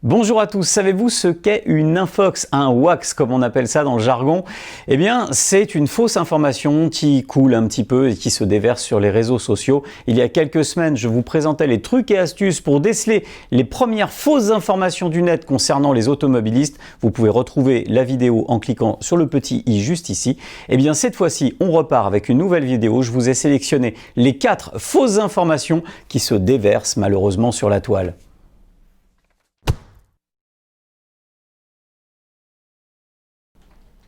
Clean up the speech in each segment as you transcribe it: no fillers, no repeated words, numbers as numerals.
Bonjour à tous, savez-vous ce qu'est une infox, un wax comme on appelle ça dans le jargon? Eh bien, c'est une fausse information qui coule un petit peu et qui se déverse sur les réseaux sociaux. Il y a quelques semaines, je vous présentais les trucs et astuces pour déceler les premières fausses informations du net concernant les automobilistes. Vous pouvez retrouver la vidéo en cliquant sur le petit i juste ici. Eh bien, cette fois-ci, on repart avec une nouvelle vidéo. Je vous ai sélectionné les 4 fausses informations qui se déversent malheureusement sur la toile.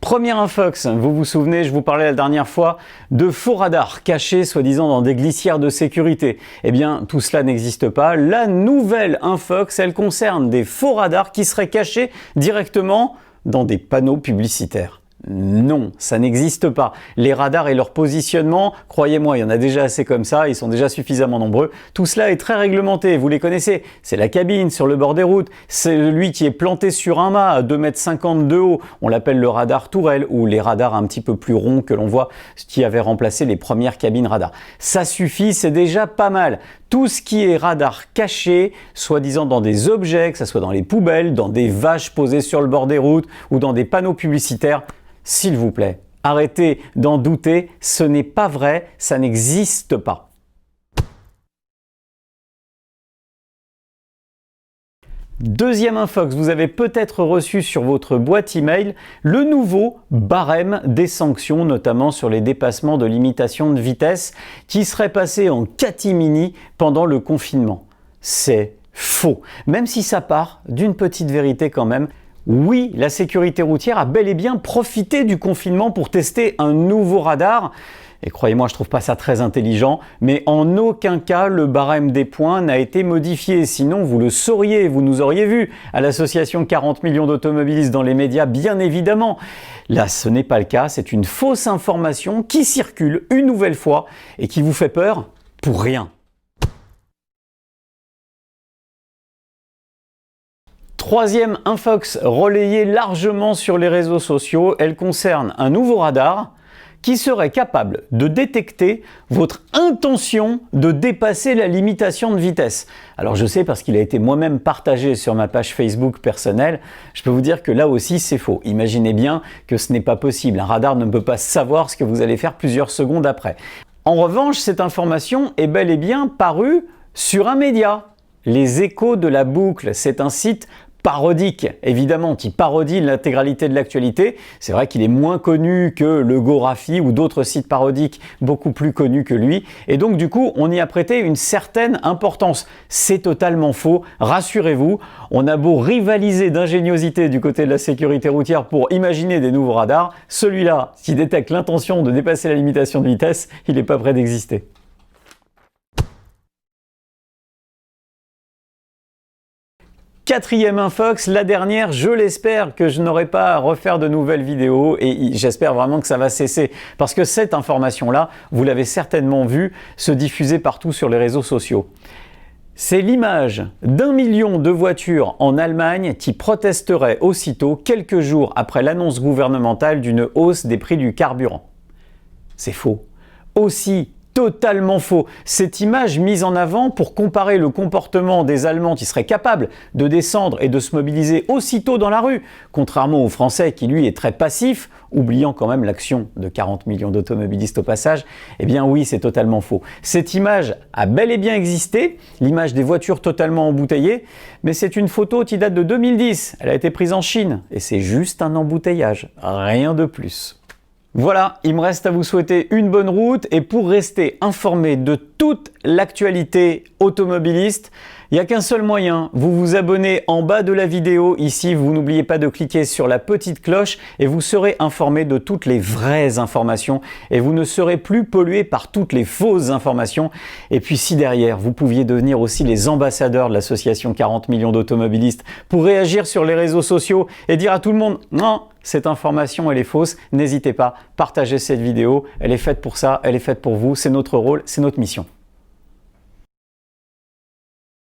Première infox, vous vous souvenez, je vous parlais la dernière fois de faux radars cachés soi-disant dans des glissières de sécurité. Eh bien, tout cela n'existe pas. La nouvelle infox, elle concerne des faux radars qui seraient cachés directement dans des panneaux publicitaires. Non, ça n'existe pas. Les radars et leur positionnement, croyez-moi, il y en a déjà assez comme ça, ils sont déjà suffisamment nombreux. Tout cela est très réglementé, vous les connaissez. C'est la cabine sur le bord des routes, c'est celui qui est planté sur un mât à 2,50 m de haut. On l'appelle le radar tourelle ou les radars un petit peu plus ronds que l'on voit qui avaient remplacé les premières cabines radars. Ça suffit, c'est déjà pas mal. Tout ce qui est radar caché, soi-disant dans des objets, que ce soit dans les poubelles, dans des vaches posées sur le bord des routes ou dans des panneaux publicitaires, s'il vous plaît, arrêtez d'en douter, ce n'est pas vrai, ça n'existe pas. Deuxième infox, vous avez peut-être reçu sur votre boîte email le nouveau barème des sanctions, notamment sur les dépassements de limitation de vitesse qui serait passé en catimini pendant le confinement. C'est faux, même si ça part d'une petite vérité quand même. Oui, la sécurité routière a bel et bien profité du confinement pour tester un nouveau radar. Et croyez-moi, je trouve pas ça très intelligent, mais en aucun cas le barème des points n'a été modifié. Sinon, vous le sauriez, vous nous auriez vu à l'association 40 millions d'automobilistes dans les médias, bien évidemment. Là, ce n'est pas le cas, c'est une fausse information qui circule une nouvelle fois et qui vous fait peur pour rien. Troisième infox relayée largement sur les réseaux sociaux, elle concerne un nouveau radar qui serait capable de détecter votre intention de dépasser la limitation de vitesse. Alors je sais parce qu'il a été moi-même partagé sur ma page Facebook personnelle, je peux vous dire que là aussi c'est faux. Imaginez bien que ce n'est pas possible, un radar ne peut pas savoir ce que vous allez faire plusieurs secondes après. En revanche, cette information est bel et bien parue sur un média. Les Échos de la boucle, c'est un site parodique, évidemment, qui parodie l'intégralité de l'actualité. C'est vrai qu'il est moins connu que le Gorafi ou d'autres sites parodiques beaucoup plus connus que lui. Et donc, du coup, on y a prêté une certaine importance. C'est totalement faux, rassurez-vous. On a beau rivaliser d'ingéniosité du côté de la sécurité routière pour imaginer des nouveaux radars. Celui-là, qui détecte l'intention de dépasser la limitation de vitesse, il n'est pas prêt d'exister. Quatrième infox, la dernière, je l'espère que je n'aurai pas à refaire de nouvelles vidéos et j'espère vraiment que ça va cesser parce que cette information-là, vous l'avez certainement vue se diffuser partout sur les réseaux sociaux. C'est l'image d'1 million de voitures en Allemagne qui protesteraient aussitôt quelques jours après l'annonce gouvernementale d'une hausse des prix du carburant. C'est faux. Aussi totalement faux. Cette image mise en avant pour comparer le comportement des Allemands qui seraient capables de descendre et de se mobiliser aussitôt dans la rue, contrairement aux Français qui lui est très passif, oubliant quand même l'action de 40 millions d'automobilistes au passage, eh bien oui, c'est totalement faux. Cette image a bel et bien existé, l'image des voitures totalement embouteillées, mais c'est une photo qui date de 2010. Elle a été prise en Chine et c'est juste un embouteillage, rien de plus. Voilà, il me reste à vous souhaiter une bonne route et pour rester informé de toute l'actualité automobiliste, il n'y a qu'un seul moyen, vous vous abonnez en bas de la vidéo, ici vous n'oubliez pas de cliquer sur la petite cloche et vous serez informé de toutes les vraies informations et vous ne serez plus pollué par toutes les fausses informations. Et puis si derrière vous pouviez devenir aussi les ambassadeurs de l'association 40 millions d'automobilistes pour réagir sur les réseaux sociaux et dire à tout le monde « Non, cette information elle est fausse », n'hésitez pas, partagez cette vidéo, elle est faite pour ça, elle est faite pour vous, c'est notre rôle, c'est notre mission.